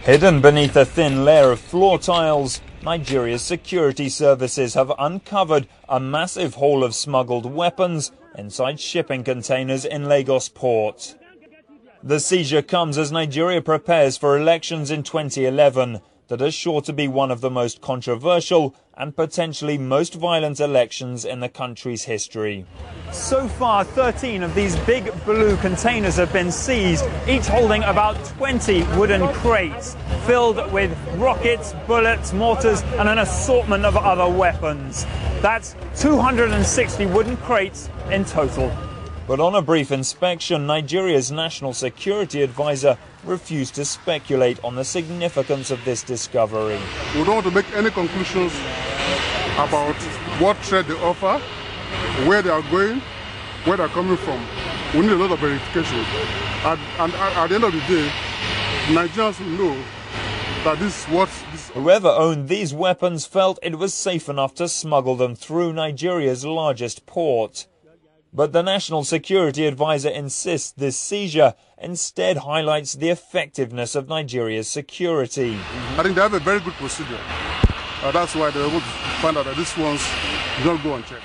Hidden beneath a thin layer of floor tiles, Nigeria's security services have uncovered a massive haul of smuggled weapons inside shipping containers in Lagos port. The seizure comes as Nigeria prepares for elections in 2011 that are sure to be one of the most controversial and potentially most violent elections in the country's history. So far, 13 of these big blue containers have been seized, each holding about 20 wooden crates filled with rockets, bullets, mortars and an assortment of other weapons. That's 260 wooden crates in total. But on a brief inspection, Nigeria's national security advisor refused to speculate on the significance of this discovery. We don't want to make any conclusions about what threat they offer, where they are going, where they are coming from. We need a lot of verification. And at the end of the day, Nigerians will know that this is what... Whoever owned these weapons felt it was safe enough to smuggle them through Nigeria's largest port. But the National Security Advisor insists this seizure instead highlights the effectiveness of Nigeria's security. I think they have a very good procedure. That's why they're able to find out that these ones don't go unchecked.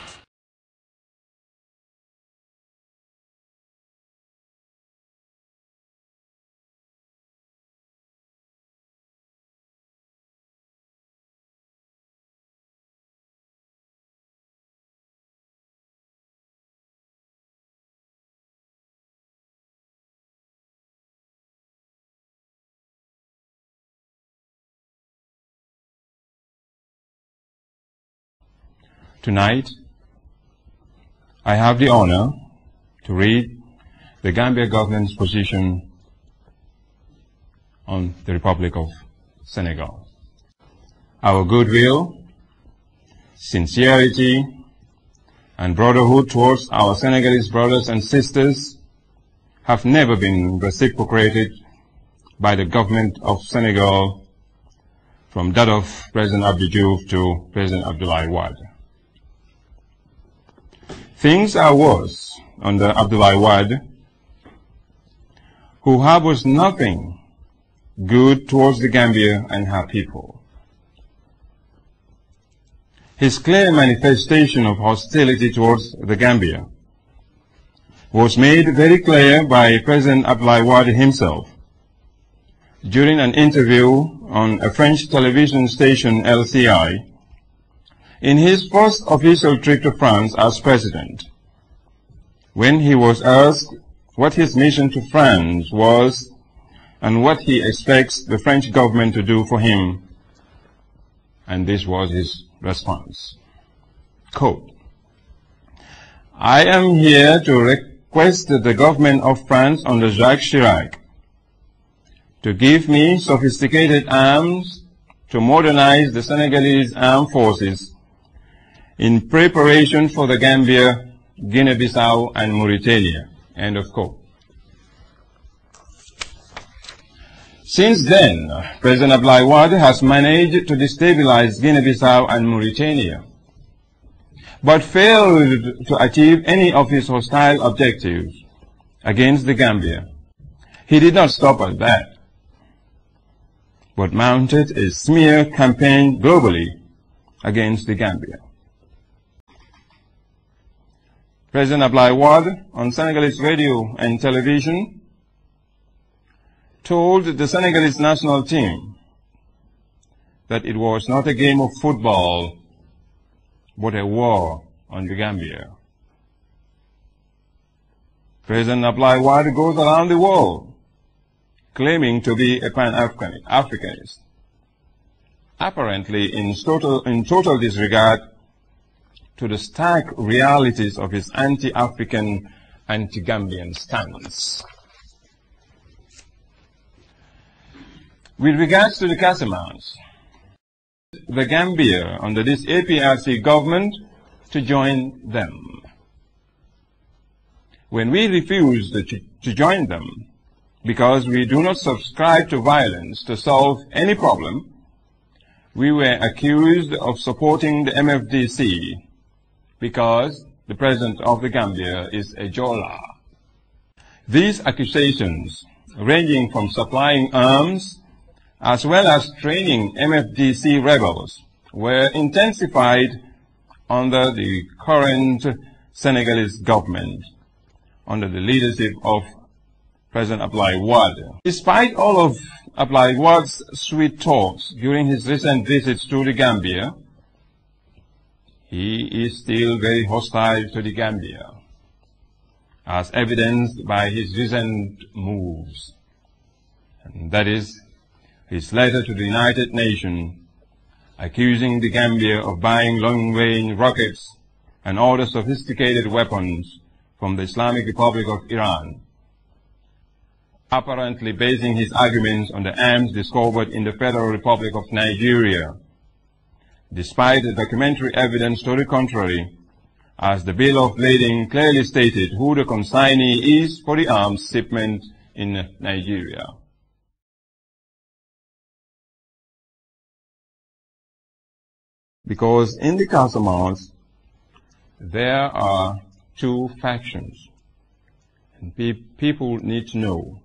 Tonight, I have the honor to read the Gambia government's position on the Republic of Senegal. Our goodwill, sincerity, and brotherhood towards our Senegalese brothers and sisters have never been reciprocated by the government of Senegal from that of President Abdou Diouf to President Abdoulaye Wade. Things are worse under Abdoulaye Wade, who harbors nothing good towards the Gambia and her people. His clear manifestation of hostility towards the Gambia was made very clear by President Abdoulaye Wade himself during an interview on a French television station LCI in his first official trip to France as president, when he was asked what his mission to France was and what he expects the French government to do for him, and this was his response. Quote, "I am here to request the government of France under Jacques Chirac to give me sophisticated arms to modernize the Senegalese armed forces in preparation for the Gambia, Guinea-Bissau, and Mauritania." End of quote. Since then, President Abdoulaye Wade has managed to destabilize Guinea-Bissau and Mauritania, but failed to achieve any of his hostile objectives against the Gambia. He did not stop at that, but mounted a smear campaign globally against the Gambia. President Abdoulaye Wade, on Senegalese radio and television, told the Senegalese national team that it was not a game of football, but a war on the Gambia. President Abdoulaye Wade goes around the world claiming to be a Pan-Africanist, apparently in total disregard to the stark realities of his anti-African, anti-Gambian stance. With regards to the Casamance, the Gambia, under this APRC government, to join them. When we refused to join them, because we do not subscribe to violence to solve any problem, we were accused of supporting the MFDC, because the president of the Gambia is a Jola. These accusations, ranging from supplying arms as well as training MFDC rebels, were intensified under the current Senegalese government, under the leadership of President Abdoulaye Wade. Despite all of Abdoulaye Wade's sweet talks during his recent visits to the Gambia, he is still very hostile to the Gambia, as evidenced by his recent moves. And that is his letter to the United Nations accusing the Gambia of buying long-range rockets and other sophisticated weapons from the Islamic Republic of Iran, apparently basing his arguments on the arms discovered in the Federal Republic of Nigeria, despite the documentary evidence to the contrary, as the bill of lading clearly stated who the consignee is for the arms shipment in Nigeria. Because in the Casamance, there are two factions, and people need to know.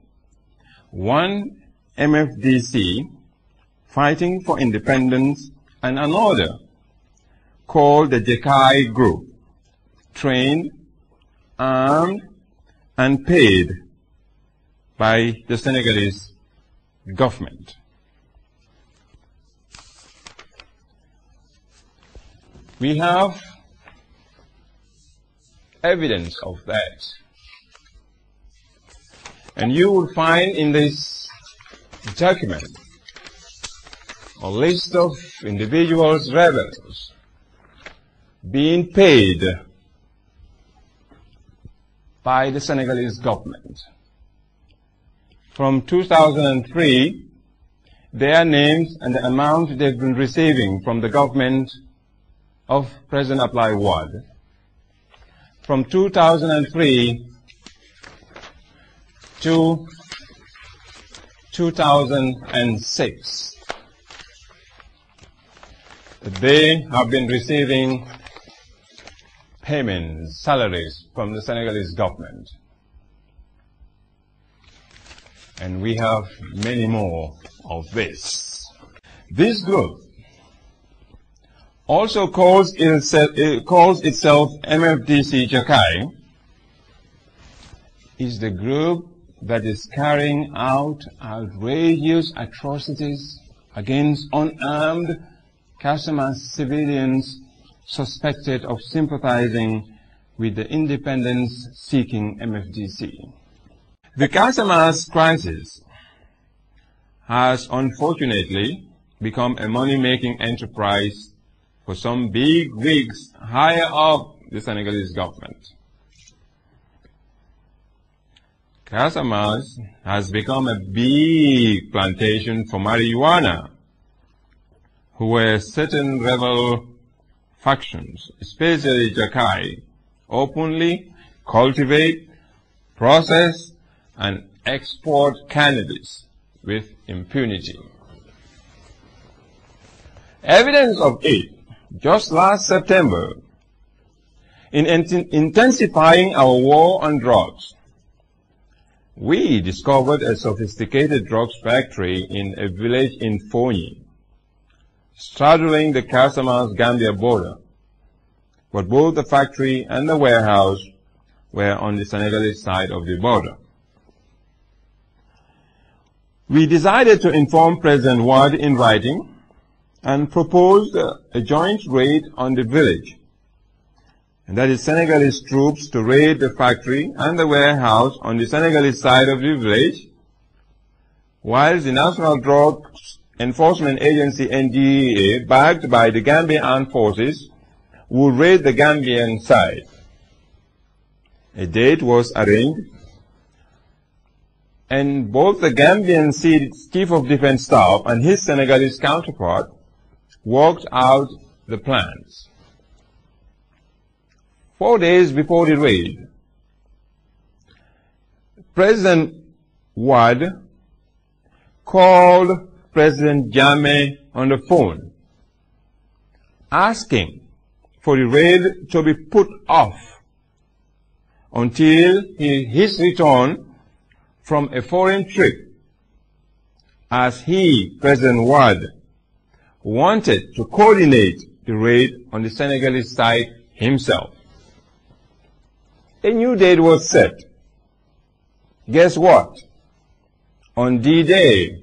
One, MFDC, fighting for independence, and another, called the Jekai Group, trained, armed, and paid by the Senegalese government. We have evidence of that. And you will find in this document a list of individuals, rebels, being paid by the Senegalese government. From 2003, their names and the amount they've been receiving from the government of President Abdoulaye Wade. From 2003 to 2006, they have been receiving payments, salaries from the Senegalese government. And we have many more of this. This group also calls itself MFDC Jekai, is the group that is carrying out outrageous atrocities against unarmed Casamance civilians suspected of sympathizing with the independence-seeking MFDC. The Casamance crisis has unfortunately become a money-making enterprise for some big wigs higher up the Senegalese government. Casamance has become a big plantation for marijuana, where certain rebel factions, especially Jekai, openly cultivate, process, and export cannabis with impunity. Evidence of it, just last September, in intensifying our war on drugs, we discovered a sophisticated drugs factory in a village in Fonyi, straddling the Casamance-Gambia border, but both the factory and the warehouse were on the Senegalese side of the border. We decided to inform President Wade in writing and proposed a joint raid on the village, and that is Senegalese troops to raid the factory and the warehouse on the Senegalese side of the village, whilst the National Drugs Enforcement Agency NDEA, backed by the Gambian Armed Forces, would raid the Gambian side. A date was arranged, and both the Gambian Chief of Defense Staff and his Senegalese counterpart worked out the plans. 4 days before the raid, President Wade called President Jammeh on the phone, asking for the raid to be put off until his return from a foreign trip, as he, President Wade, wanted to coordinate the raid on the Senegalese side himself. A new date was set. Guess what? On D-Day,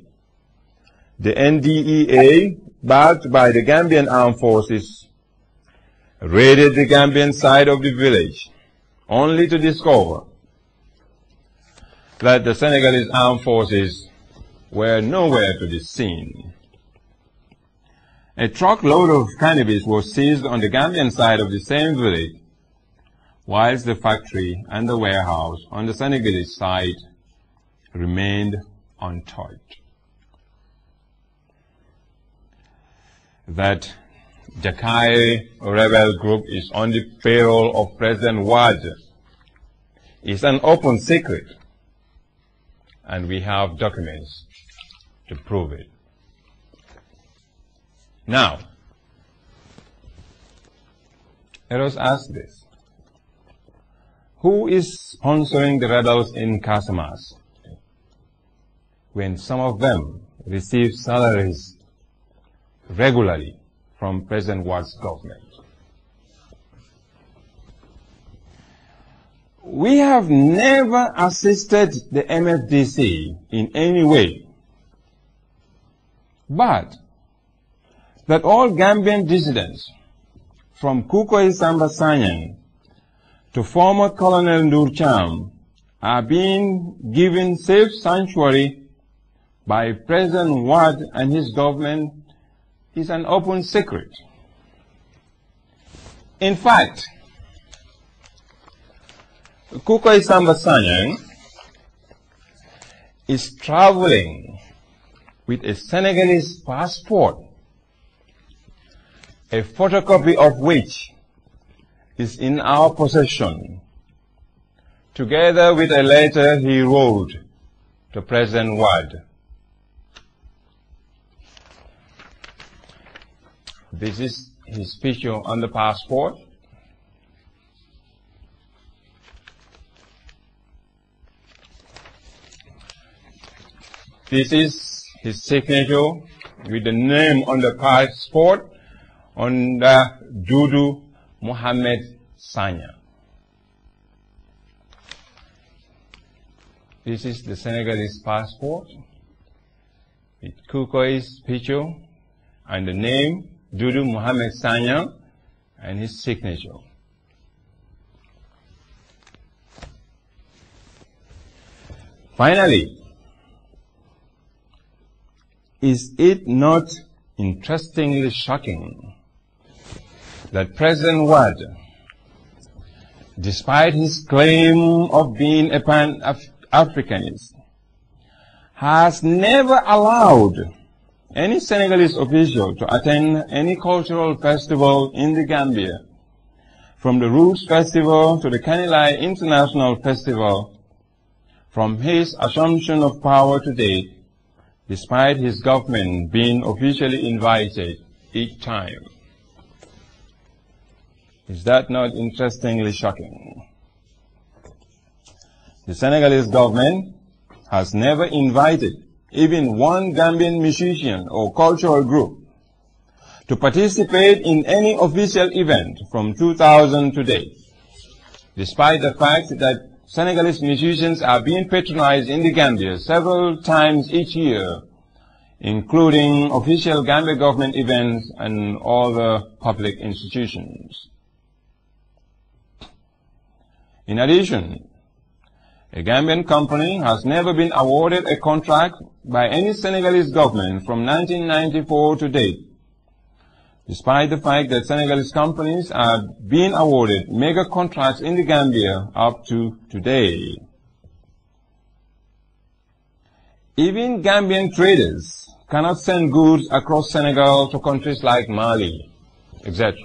the NDEA, backed by the Gambian armed forces, raided the Gambian side of the village, only to discover that the Senegalese armed forces were nowhere to be seen. A truckload of cannabis was seized on the Gambian side of the same village, whilst the factory and the warehouse on the Senegalese side remained untouched. That Jakai rebel group is on the payroll of President Wade is an open secret, and we have documents to prove it. Now, let us ask this. Who is sponsoring the rebels in Casamance when some of them receive salaries regularly from President Wade's government? We have never assisted the MFDC in any way, but that all Gambian dissidents, from Kukoy Samba Sanyang to former Colonel Ndur Cham, are being given safe sanctuary by President Wade and his government is an open secret. In fact, Kukoy Samba Sanyang is traveling with a Senegalese passport, a photocopy of which is in our possession, together with a letter he wrote to President Wade. This is his picture on the passport. This is his signature with the name on the passport under Dudu Mohamed Sanya. This is the Senegalese passport with Kukoy's picture and the name Dudu Mohamed Sanya and his signature. Finally, is it not interestingly shocking that President Wade, despite his claim of being a Pan-Africanist, has never allowed any Senegalese official to attend any cultural festival in the Gambia, from the Roots Festival to the Kanilai International Festival, from his assumption of power to date, despite his government being officially invited each time. Is that not interestingly shocking? The Senegalese government has never invited even one Gambian musician or cultural group to participate in any official event from 2000 to date, despite the fact that Senegalese musicians are being patronized in the Gambia several times each year, including official Gambia government events and other public institutions. In addition, a Gambian company has never been awarded a contract by any Senegalese government from 1994 to date, despite the fact that Senegalese companies are being awarded mega contracts in the Gambia up to today. Even Gambian traders cannot send goods across Senegal to countries like Mali, etc.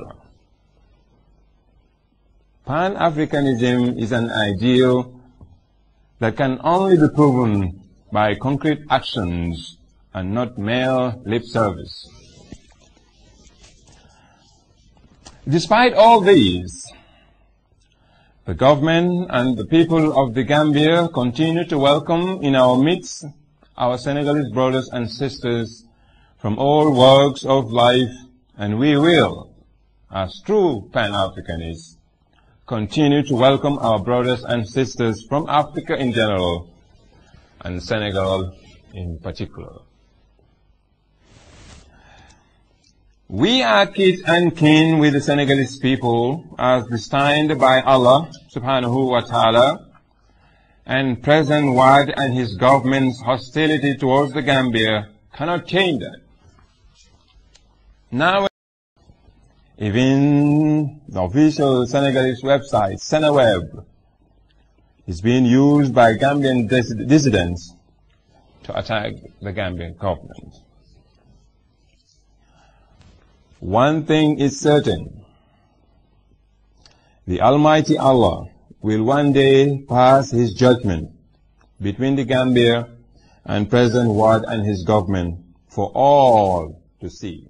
Pan-Africanism is an ideal that can only be proven by concrete actions and not mere lip service. Despite all these, the government and the people of the Gambia continue to welcome in our midst our Senegalese brothers and sisters from all walks of life, and we will, as true Pan-Africanists, continue to welcome our brothers and sisters from Africa in general and Senegal in particular. We are kith and kin with the Senegalese people as destined by Allah subhanahu wa ta'ala, and President Wade and his government's hostility towards the Gambia cannot change that. Now, even the official Senegalese website, Seneweb, is being used by Gambian dissidents to attack the Gambian government. One thing is certain: the Almighty Allah will one day pass his judgment between the Gambia and President Wade and his government for all to see.